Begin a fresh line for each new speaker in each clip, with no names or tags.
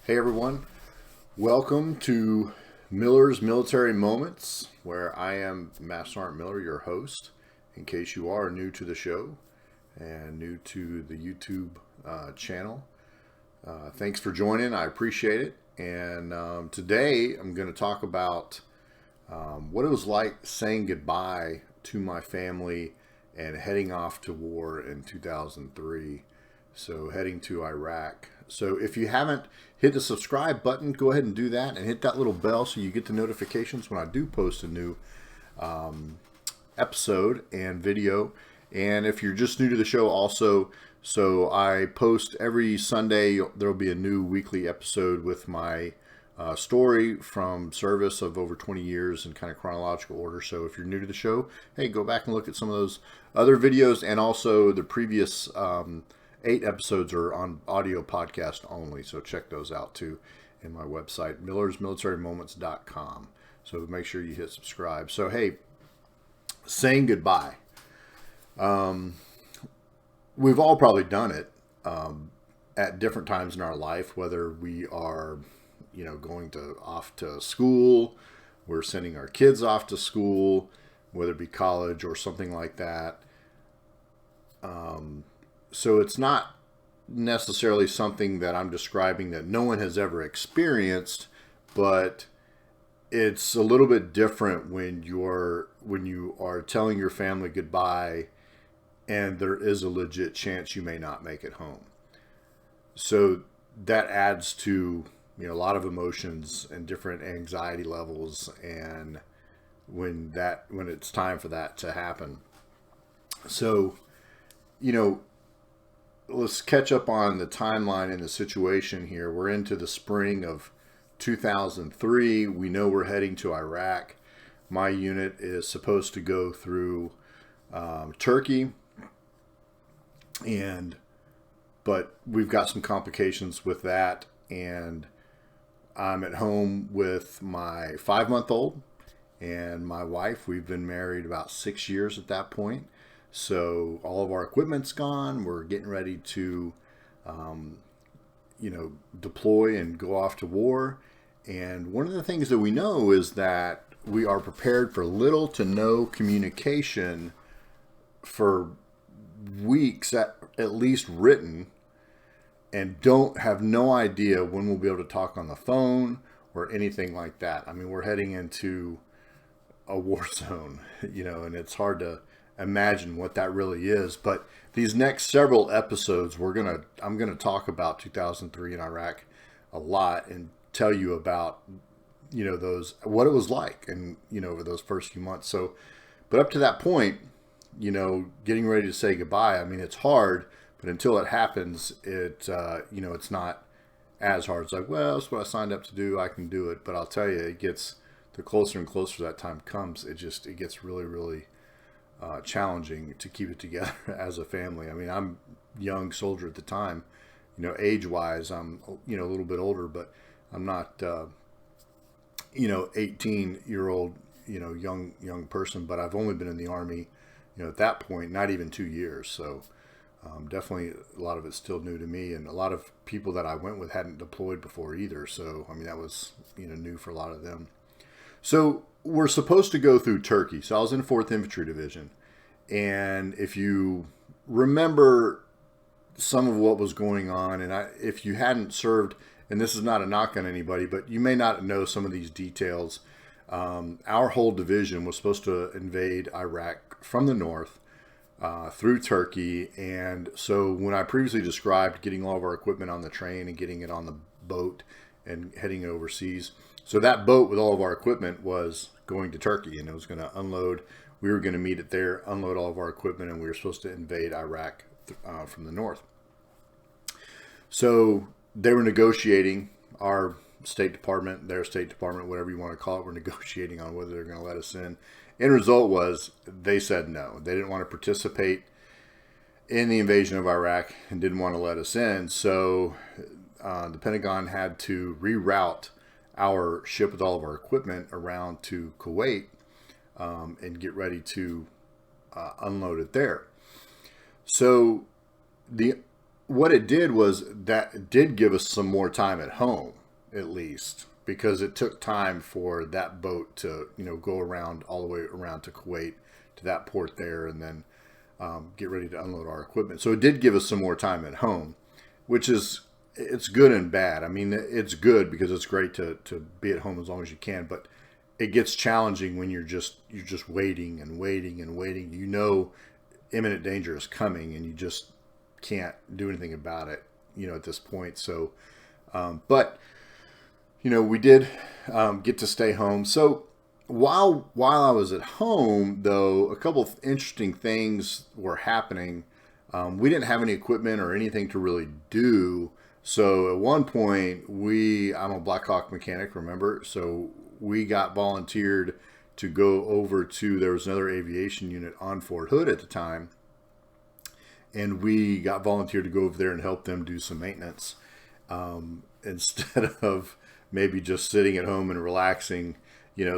Hey everyone, welcome to Miller's Military Moments, where I am Master Sergeant Miller, your host. In case you are new to the show and new to the YouTube channel, thanks for joining. I appreciate it. And today I'm going to talk about what it was like saying goodbye to my family and heading off to war in 2003. So heading to Iraq. So if you haven't hit the subscribe button, go ahead and do that and hit that little bell so you get the notifications when I do post a new episode and video. And if you're just new to the show also, so I post every Sunday. There will be a new weekly episode with my story from service of over 20 years in kind of chronological order. So if you're new to the show, hey, go back and look at some of those other videos, and also the previous 8 episodes are on audio podcast only, so check those out too in my website, millersmilitarymoments.com. So make sure you hit subscribe. So hey, saying goodbye. We've all probably done it at different times in our life, whether we are, going off to school, we're sending our kids off to school, whether it be college or something like that. So it's not necessarily something that I'm describing that no one has ever experienced, but it's a little bit different when you are telling your family goodbye and there is a legit chance you may not make it home. So that adds to a lot of emotions and different anxiety levels, and when it's time for that to happen. So let's catch up on the timeline and the situation here. We're into the spring of 2003. We know we're heading to Iraq. My unit is supposed to go through Turkey, but we've got some complications with that, and I'm at home with my 5-month-old and my wife. We've been married about 6 years at that point. So all of our equipment's gone. We're getting ready to, deploy and go off to war. And one of the things that we know is that we are prepared for little to no communication for weeks, at least written, and have no idea when we'll be able to talk on the phone or anything like that. I mean, we're heading into a war zone, and it's hard to imagine what that really is. But these next several episodes, I'm gonna talk about 2003 in Iraq a lot and tell you about what it was like, and over those first few months. So, but up to that point, getting ready to say goodbye, I mean, it's hard, but until it happens, it's not as hard. It's like, well, that's what I signed up to do, I can do it. But I'll tell you, it gets, the closer and closer that time comes, it gets really, really challenging to keep it together as a family. I mean, I'm a young soldier at the time, age-wise, I'm, a little bit older, but I'm not, 18-year-old, young person, but I've only been in the Army, at that point, not even 2 years. So definitely a lot of it's still new to me, and a lot of people that I went with hadn't deployed before either. So, I mean, that was, new for a lot of them. So we're supposed to go through Turkey. So I was in 4th Infantry Division. And if you remember some of what was going on, and if you hadn't served, and this is not a knock on anybody, but you may not know some of these details. Our whole division was supposed to invade Iraq from the north through Turkey. And so when I previously described getting all of our equipment on the train and getting it on the boat and heading overseas, so that boat with all of our equipment was going to Turkey, and it was going to unload. We were going to meet it there, unload all of our equipment, and we were supposed to invade Iraq from the north. So they were negotiating, our State Department, their State Department, whatever you want to call it, were negotiating on whether they're going to let us in. End result was they said no. They didn't want to participate in the invasion of Iraq and didn't want to let us in. So the Pentagon had to reroute our ship with all of our equipment around to Kuwait and get ready to unload it there. So the what it did was that it did give us some more time at home, at least, because it took time for that boat to, go around all the way around to Kuwait, to that port there, and then get ready to unload our equipment. So it did give us some more time at home, which is, it's good and bad. I mean, it's good because it's great to be at home as long as you can, but it gets challenging when you're just waiting and waiting and waiting. Imminent danger is coming, and you just can't do anything about it, at this point. So, but we did get to stay home. So while I was at home, though, a couple of interesting things were happening. We didn't have any equipment or anything to really do. So at one point, I'm a Black Hawk mechanic, remember? So we got volunteered to go over to, there was another aviation unit on Fort Hood at the time. And we got volunteered to go over there and help them do some maintenance. Instead of maybe just sitting at home and relaxing.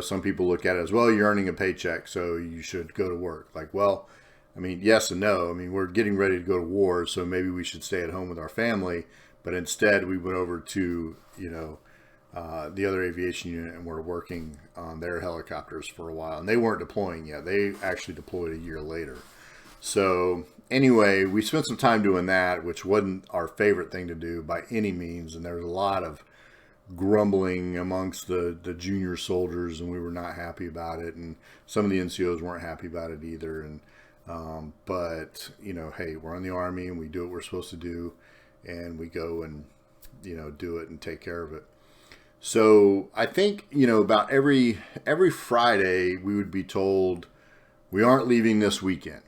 Some people look at it as, well, you're earning a paycheck, so you should go to work. Like, well, I mean, yes and no. I mean, we're getting ready to go to war, so maybe we should stay at home with our family. But instead, we went over to, the other aviation unit, and we're working on their helicopters for a while. And they weren't deploying yet. They actually deployed a year later. So anyway, we spent some time doing that, which wasn't our favorite thing to do by any means. And there was a lot of grumbling amongst the junior soldiers, and we were not happy about it. And some of the NCOs weren't happy about it either. And but hey, we're in the Army, and we do what we're supposed to do, and we go and do it and take care of it. So I think about every Friday we would be told we aren't leaving this weekend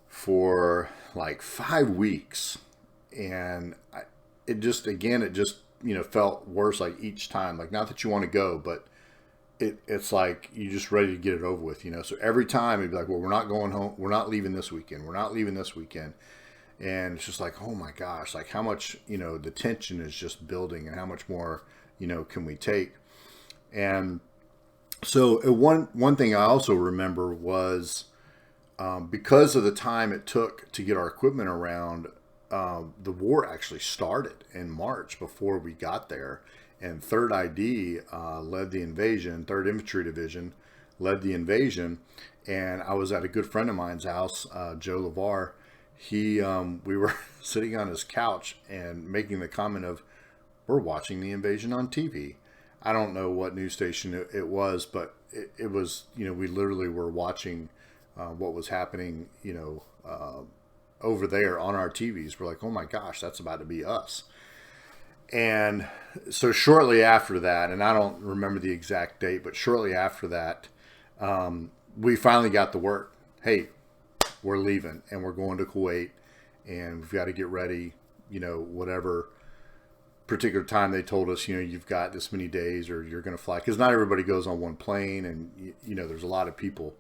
for like 5 weeks, and it just felt worse like each time. Like, not that you want to go, but it's like you're just ready to get it over with, So every time it'd be like, well, we're not going home. We're not leaving this weekend. We're not leaving this weekend. And it's just like, oh my gosh, like how much, the tension is just building, and how much more, can we take? And so one thing I also remember was, because of the time it took to get our equipment around, the war actually started in March before we got there. And 3rd ID led the invasion, 3rd Infantry Division led the invasion. And I was at a good friend of mine's house, Joe LeVar. We were sitting on his couch and making the comment of, we're watching the invasion on TV. I don't know what news station it was, but it was, we literally were watching what was happening, over there on our TVs. We're like, oh my gosh, that's about to be us. And so shortly after that, and I don't remember the exact date, but shortly after that, we finally got the word, hey, we're leaving and we're going to Kuwait, and we've got to get ready, whatever particular time they told us, you've got this many days or you're going to fly. Because not everybody goes on one plane, and, there's a lot of people,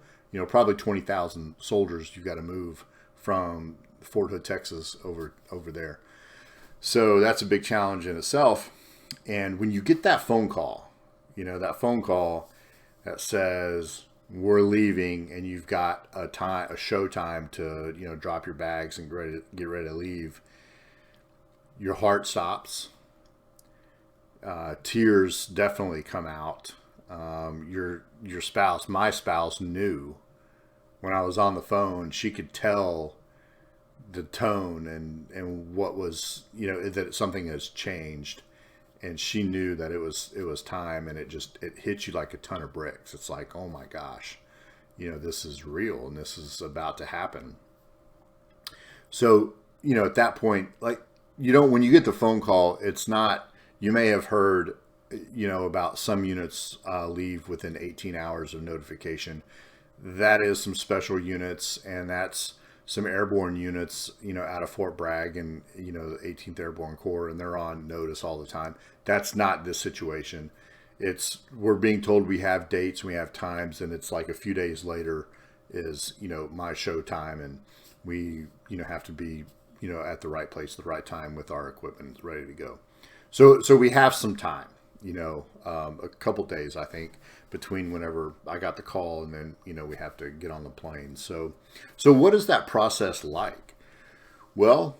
probably 20,000 soldiers you've got to move from Fort Hood, Texas over there. So that's a big challenge in itself. And when you get that phone call, that says we're leaving, and you've got a show time to, drop your bags and get ready to leave, your heart stops. Tears definitely come out. Your spouse, my spouse, knew when I was on the phone. She could tell the tone and what was, that something has changed, and she knew that it was time, and it hit you like a ton of bricks. It's like, oh my gosh, this is real, and this is about to happen. So, at that point, like, when you get the phone call, it's not, you may have heard, about some units leave within 18 hours of notification. That is some special units, and that's some airborne units, out of Fort Bragg and, the 18th Airborne Corps, and they're on notice all the time. That's not this situation. We're being told we have dates, we have times, and it's like a few days later is, my show time, and we, have to be, at the right place at the right time with our equipment ready to go. So we have some time, a couple days, I think, between whenever I got the call and then, we have to get on the plane. So what is that process like? Well,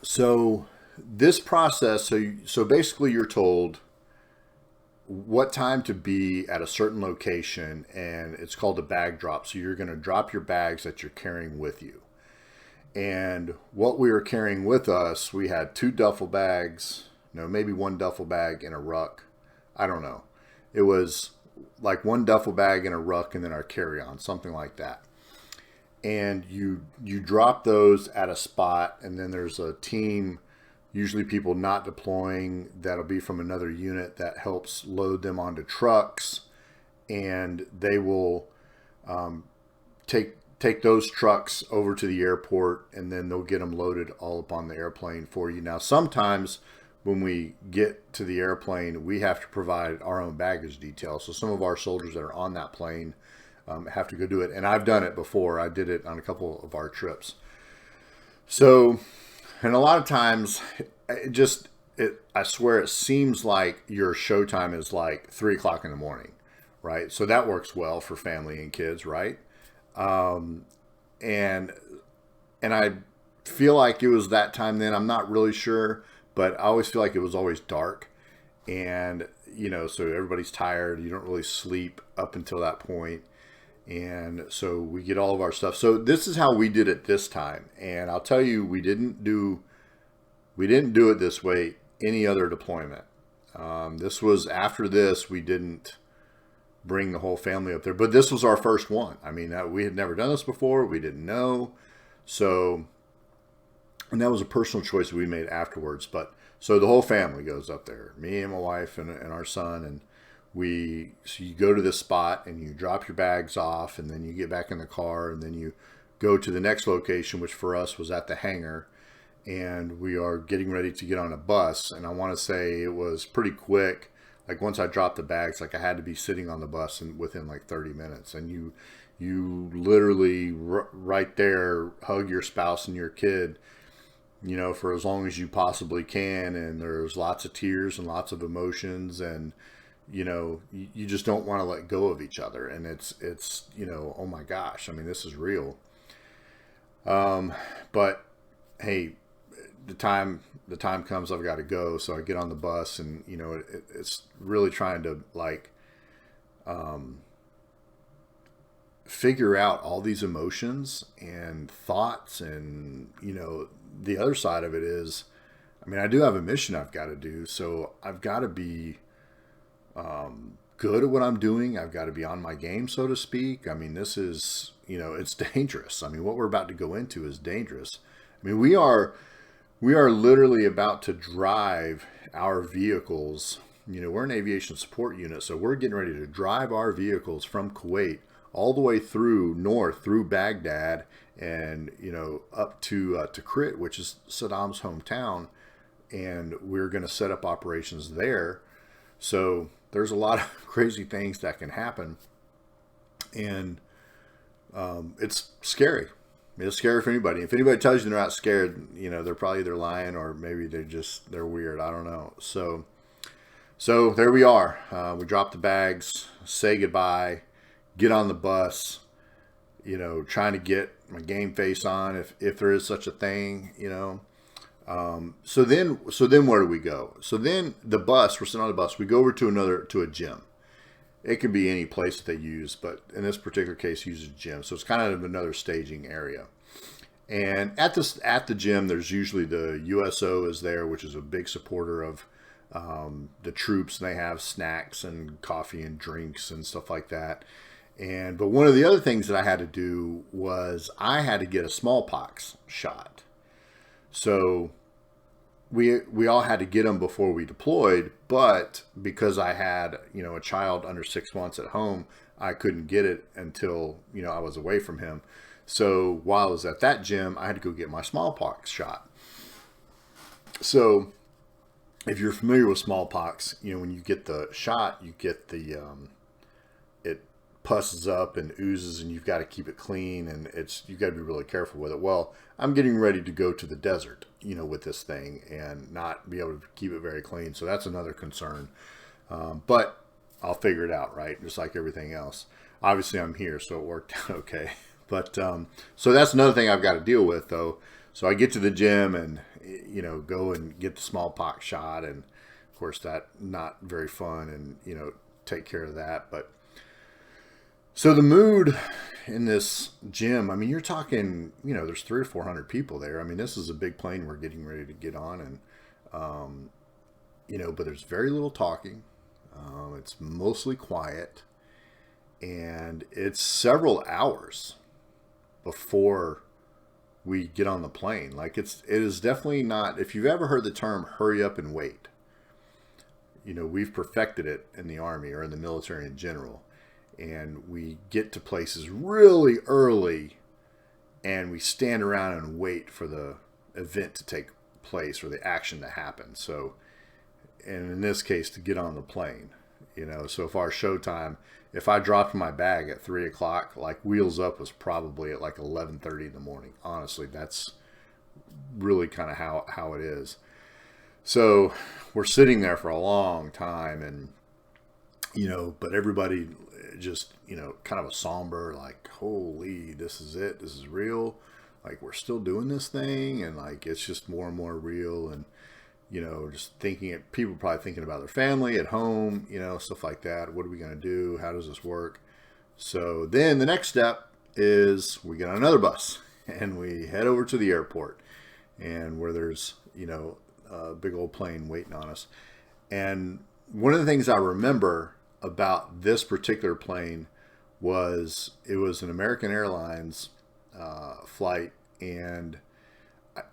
So this process, so basically you're told what time to be at a certain location, and it's called a bag drop. So you're going to drop your bags that you're carrying with you. And what we were carrying with us, we had two duffel bags, no, maybe one duffel bag and a ruck. I don't know. It was like one duffel bag and a ruck, and then our carry-on, something like that. And you drop those at a spot, and then there's a team, usually people not deploying, that'll be from another unit that helps load them onto trucks, and they will take those trucks over to the airport, and then they'll get them loaded all up on the airplane for you. Now, sometimes when we get to the airplane, we have to provide our own baggage detail. So some of our soldiers that are on that plane have to go do it. And I've done it before. I did it on a couple of our trips. So, and a lot of times, I swear it seems like your showtime is like 3 o'clock in the morning, right? So that works well for family and kids, right? And I feel like it was that time then. I'm not really sure, but I always feel like it was always dark. And, so everybody's tired. You don't really sleep up until that point. And so we get all of our stuff. So this is how we did it this time. And I'll tell you, we didn't do it this way any other deployment. This was after this, we didn't bring the whole family up there, but this was our first one. I mean, we had never done this before. We didn't know. So, and that was a personal choice we made afterwards. But so the whole family goes up there, me and my wife and our son, and so you go to this spot and you drop your bags off, and then you get back in the car, and then you go to the next location, which for us was at the hangar, and we are getting ready to get on a bus. And I want to say it was pretty quick. Like once I dropped the bags, like I had to be sitting on the bus within like 30 minutes. And you literally right there hug your spouse and your kid, for as long as you possibly can. And there's lots of tears and lots of emotions, and you just don't want to let go of each other. And it's oh my gosh, I mean, this is real. But hey, the time comes, I've got to go. So I get on the bus, and it's really trying to figure out all these emotions and thoughts. And the other side of it is, I mean, I do have a mission I've got to do, so I've got to be good at what I'm doing. I've got to be on my game, so to speak. I mean, this is, it's dangerous. I mean, what we're about to go into is dangerous. I mean, we are literally about to drive our vehicles. We're an aviation support unit, so we're getting ready to drive our vehicles from Kuwait all the way through north, through Baghdad, and up to Tikrit, which is Saddam's hometown, and we're going to set up operations there. So there's a lot of crazy things that can happen, and it's scary. It's scary for anybody. If anybody tells you they're not scared, they're probably either lying, or maybe they're weird. I don't know. So there we are. We drop the bags, say goodbye, get on the bus, trying to get my game face on, if there is such a thing, So then where do we go? So then we're sitting on the bus, we go over to a gym. It could be any place that they use, but in this particular case, use a gym. So it's kind of another staging area. And at the gym, there's usually the USO is there, which is a big supporter of the troops. And they have snacks and coffee and drinks and stuff like that. But one of the other things that I had to do was I had to get a smallpox shot. So we all had to get them before we deployed, but because I had, a child under 6 months at home, I couldn't get it until, I was away from him. So while I was at that gym, I had to go get my smallpox shot. So if you're familiar with smallpox, when you get the shot, you get the, it pusses up and oozes, and you've got to keep it clean, and you've got to be really careful with it. Well, I'm getting ready to go to the desert, with this thing, and not be able to keep it very clean. So that's another concern. But I'll figure it out, right? Just like everything else. Obviously, I'm here, so it worked out okay. But so that's another thing I've got to deal with, though. So I get to the gym, and go and get the smallpox shot. And of course that not very fun, and, take care of that. But so the mood in this gym, I mean, you're talking, there's 300 or 400 people there. I mean, this is a big plane we're getting ready to get on. And, but there's very little talking. It's mostly quiet, and it's several hours before we get on the plane. Like it is definitely not, if you've ever heard the term hurry up and wait, we've perfected it in the Army or in the military in general. And we get to places really early, and we stand around and wait for the event to take place or the action to happen. So, and in this case, to get on the plane, so for our showtime, if I dropped my bag at 3 o'clock, like Wheels Up was probably at like 11:30 in the morning. Honestly, that's really kind of how it is. So we're sitting there for a long time, and, but everybody just, kind of a somber, like, holy, this is it. This is real. Like, we're still doing this thing. And like, it's just more and more real. And, just people probably thinking about their family at home, stuff like that. What are we going to do? How does this work? So then the next step is we get on another bus and we head over to the airport, and where there's, a big old plane waiting on us. And one of the things I remember about this particular plane was it was an American Airlines flight, and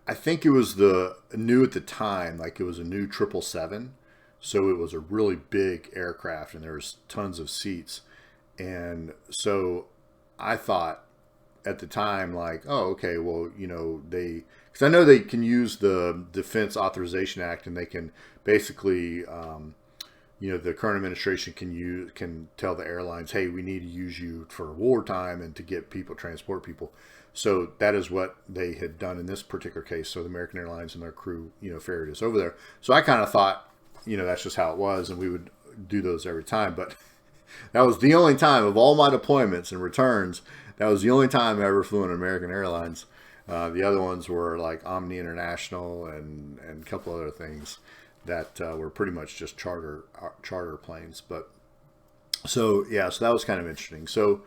I think it was new at the time, like it was a new 777. So it was a really big aircraft, and there was tons of seats. And so I thought at the time, like, oh, okay, well, because I know they can use the Defense Authorization Act, and they can basically, the current administration can tell the airlines, hey, we need to use you for wartime and to get people, transport people. So that is what they had done in this particular case. So the American Airlines and their crew, ferried us over there. So I kind of thought, that's just how it was, and we would do those every time. But that was the only time of all my deployments and returns. That was the only time I ever flew in American Airlines. The other ones were like Omni International and a couple other things that were pretty much just charter planes. But so that was kind of interesting. So,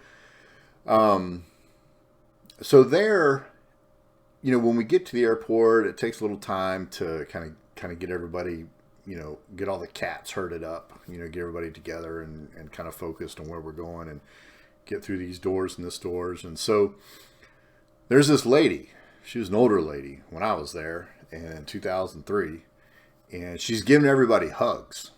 so there, when we get to the airport, it takes a little time to kind of get everybody, get all the cats herded up, get everybody together and kind of focused on where we're going and get through these doors and this doors. And so there's this lady. She was an older lady when I was there in 2003, and she's giving everybody hugs.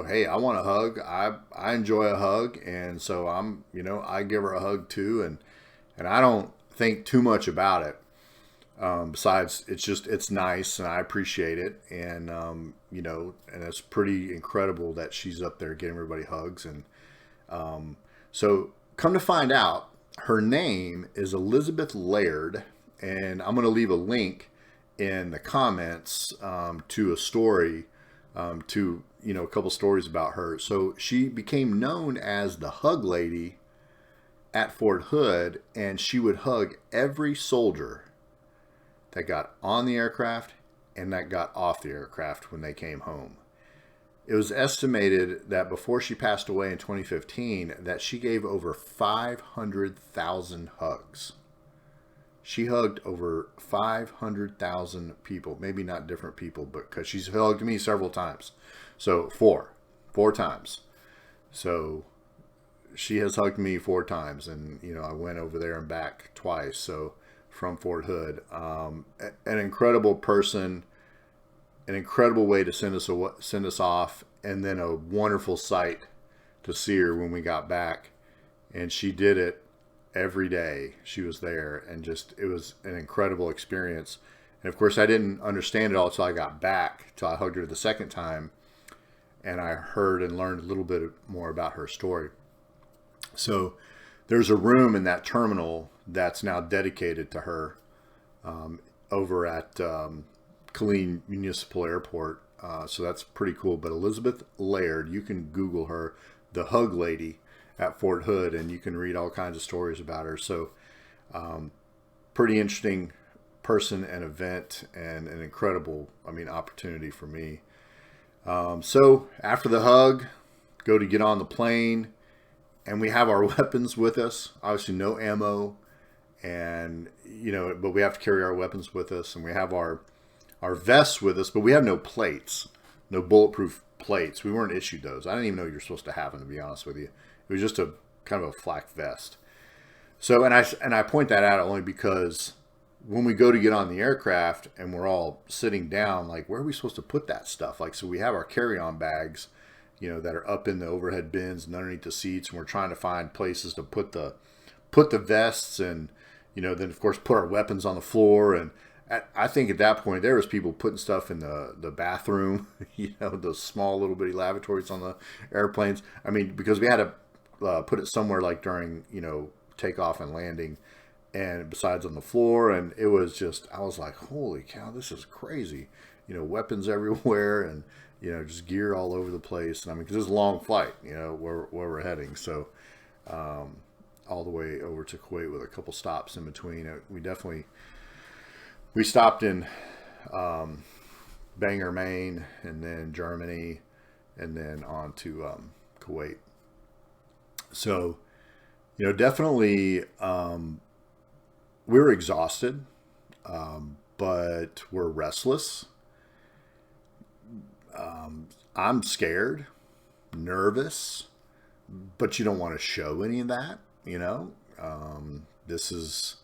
Hey, I want a hug. I enjoy a hug. And so I give her a hug too. And I don't think too much about it. Besides, it's nice and I appreciate it. And, and it's pretty incredible that she's up there getting everybody hugs. And, so come to find out, her name is Elizabeth Laird, and I'm going to leave a link in the comments, to a story, to, a couple stories about her. So she became known as the Hug Lady at Fort Hood, and she would hug every soldier that got on the aircraft and that got off the aircraft when they came home. It was estimated that before she passed away in 2015, that she gave over 500,000 hugs. She hugged over 500,000 people, maybe not different people, but because she's hugged me several times. So four times. So she has hugged me 4 times, and I went over there and back twice. So from Fort Hood, an incredible person, an incredible way to send us off, and then a wonderful sight to see her when we got back. And she did it every day. She was there, and it was an incredible experience. And of course, I didn't understand it all until I got back, till I hugged her the second time, and I heard and learned a little bit more about her story. So there's a room in that terminal that's now dedicated to her, over at Killeen Municipal Airport. So that's pretty cool. But Elizabeth Laird, you can Google her, the Hug Lady at Fort Hood, and you can read all kinds of stories about her. So pretty interesting person and event, and an incredible, opportunity for me. So after the hug, go to get on the plane, and we have our weapons with us. Obviously, no ammo, and but we have to carry our weapons with us, and we have our vests with us, but we have no plates, no bulletproof plates. We weren't issued those. I didn't even know you're supposed to have them, to be honest with you. It was just a kind of a flak vest. So, and I point that out only because when we go to get on the aircraft and we're all sitting down, like, where are we supposed to put that stuff? Like, so we have our carry-on bags, that are up in the overhead bins and underneath the seats, and we're trying to find places to put the vests, and then of course put our weapons on the floor. And I think at that point there was people putting stuff in the bathroom, those small little bitty lavatories on the airplanes. Because we had to put it somewhere, like during takeoff and landing, and besides on the floor. And it was just, I was like, holy cow, this is crazy. Weapons everywhere, and just gear all over the place. And because it's a long flight, where we're heading. So all the way over to Kuwait with a couple stops in between. We stopped in Bangor, Maine, and then Germany, and then on to Kuwait. So, definitely we were exhausted, but we're restless. I'm scared, nervous, but you don't want to show any of that, This is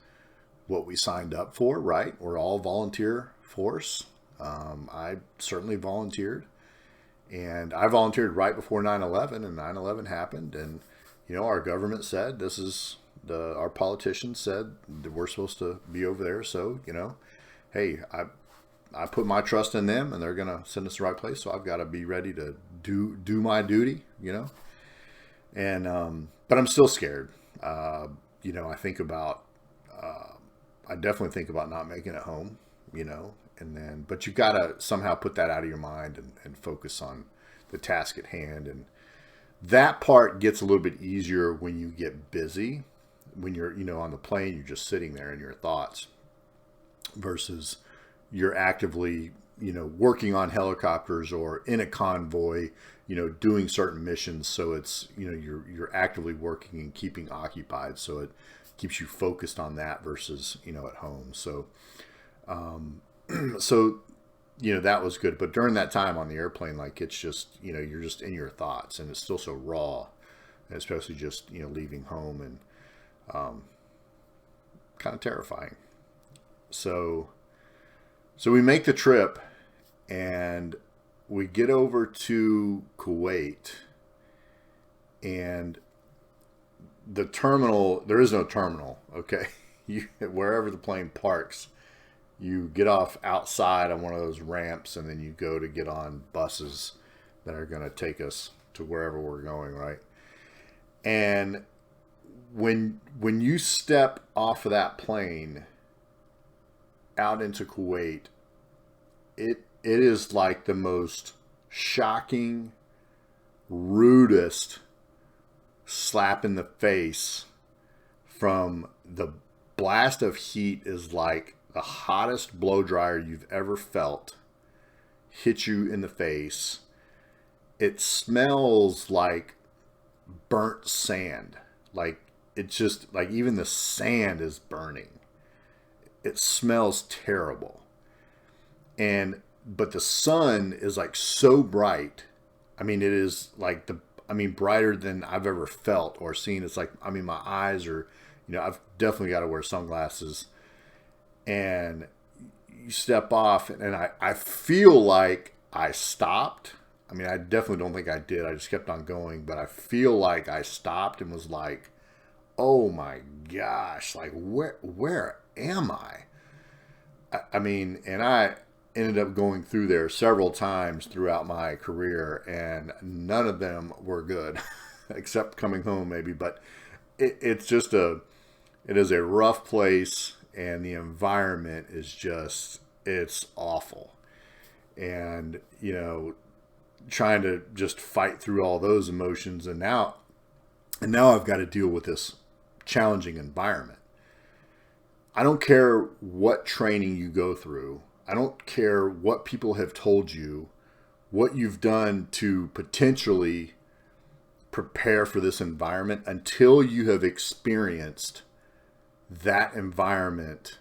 what we signed up for, right? We're all volunteer force. I certainly volunteered, and I volunteered right before 9/11, and 9/11 happened, and our government said our politicians said that we're supposed to be over there. So hey, I put my trust in them, and they're gonna send us the right place. So I've got to be ready to do my duty, and but I'm still scared. I think about. I definitely think about not making it home, but you got to somehow put that out of your mind and focus on the task at hand. And that part gets a little bit easier when you get busy. When you're, on the plane, you're just sitting there in your thoughts, versus you're actively, working on helicopters or in a convoy, doing certain missions. So it's, you're actively working and keeping occupied. So it keeps you focused on that versus, at home. So, that was good. But during that time on the airplane, like, it's just, you're just in your thoughts, and it's still so raw, and especially just, leaving home, and kind of terrifying. So we make the trip, and we get over to Kuwait, and the terminal, there is no terminal, okay? Wherever the plane parks, you get off outside on one of those ramps, and then you go to get on buses that are going to take us to wherever we're going, right? And when you step off of that plane out into Kuwait, it is like the most shocking, rudest slap in the face. From the blast of heat is like the hottest blow dryer you've ever felt hit you in the face. It smells like burnt sand. Like, it's just like, even the sand is burning. It smells terrible. But the sun is like so bright. It is like brighter than I've ever felt or seen. It's like, my eyes are, I've definitely got to wear sunglasses. And you step off, and I feel like I stopped. I definitely don't think I did. I just kept on going, but I feel like I stopped and was like, oh my gosh, like, where am I? And I ended up going through there several times throughout my career, and none of them were good, except coming home maybe. But it is a rough place, and the environment is just, it's awful. And, trying to just fight through all those emotions. And now I've got to deal with this challenging environment. I don't care what training you go through. I don't care what people have told you, what you've done to potentially prepare for this environment until you have experienced that environment.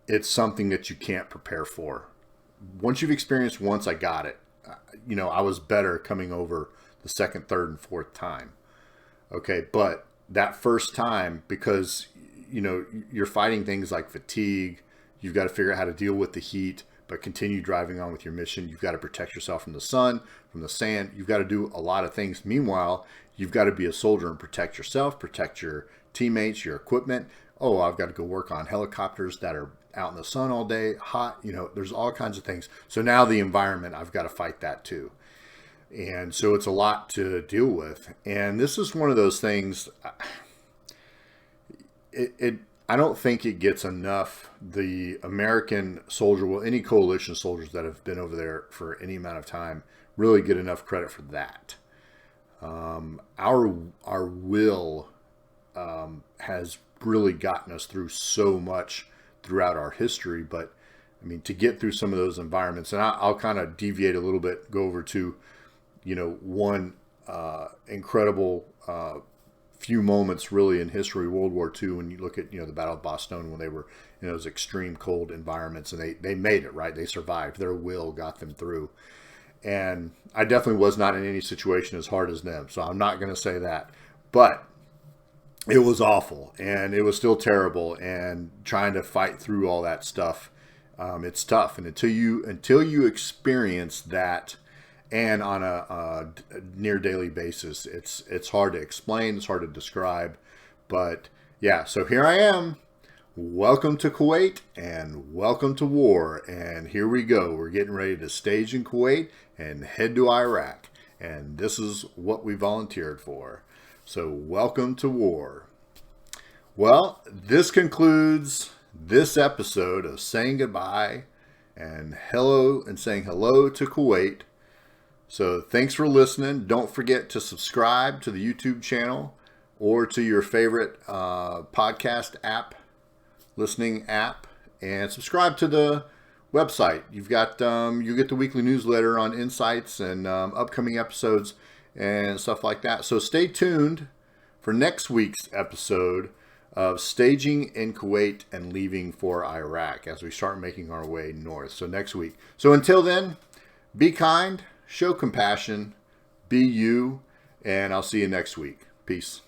It's something that you can't prepare for. Once you've experienced once, I got it. I was better coming over the second, third, and fourth time. Okay, but that first time, because you're fighting things like fatigue, you've got to figure out how to deal with the heat, but continue driving on with your mission. You've got to protect yourself from the sun, from the sand. You've got to do a lot of things. Meanwhile, you've got to be a soldier and protect yourself, protect your teammates, your equipment. Oh, I've got to go work on helicopters that are out in the sun all day, hot. There's all kinds of things. So now the environment, I've got to fight that too. And so it's a lot to deal with. And this is one of those things, I don't think it gets enough. The American soldier, well, any coalition soldiers that have been over there for any amount of time really get enough credit for that. Our will has really gotten us through so much throughout our history. But I mean, to get through some of those environments, and I'll kind of deviate a little bit, go over to, one incredible few moments really in history, World War II, when you look at, the Battle of Bastogne, when they were in those extreme cold environments, and they made it, right? They survived. Their will got them through. And I definitely was not in any situation as hard as them, so I'm not going to say that. But it was awful, and it was still terrible, and trying to fight through all that stuff, it's tough. And until you experience that, and on a near daily basis, it's hard to explain, it's hard to describe. But yeah, so here I am. Welcome to Kuwait and welcome to war. And here we go. We're getting ready to stage in Kuwait and head to Iraq. And this is what we volunteered for. So welcome to war. Well, this concludes this episode of saying goodbye and hello and saying hello to Kuwait. So thanks for listening. Don't forget to subscribe to the YouTube channel or to your favorite podcast app, listening app, and subscribe to the website. You've got you get the weekly newsletter on insights and upcoming episodes and stuff like that. So stay tuned for next week's episode of staging in Kuwait and leaving for Iraq as we start making our way north. So next week. So until then, be kind. Show compassion, be you, and I'll see you next week. Peace.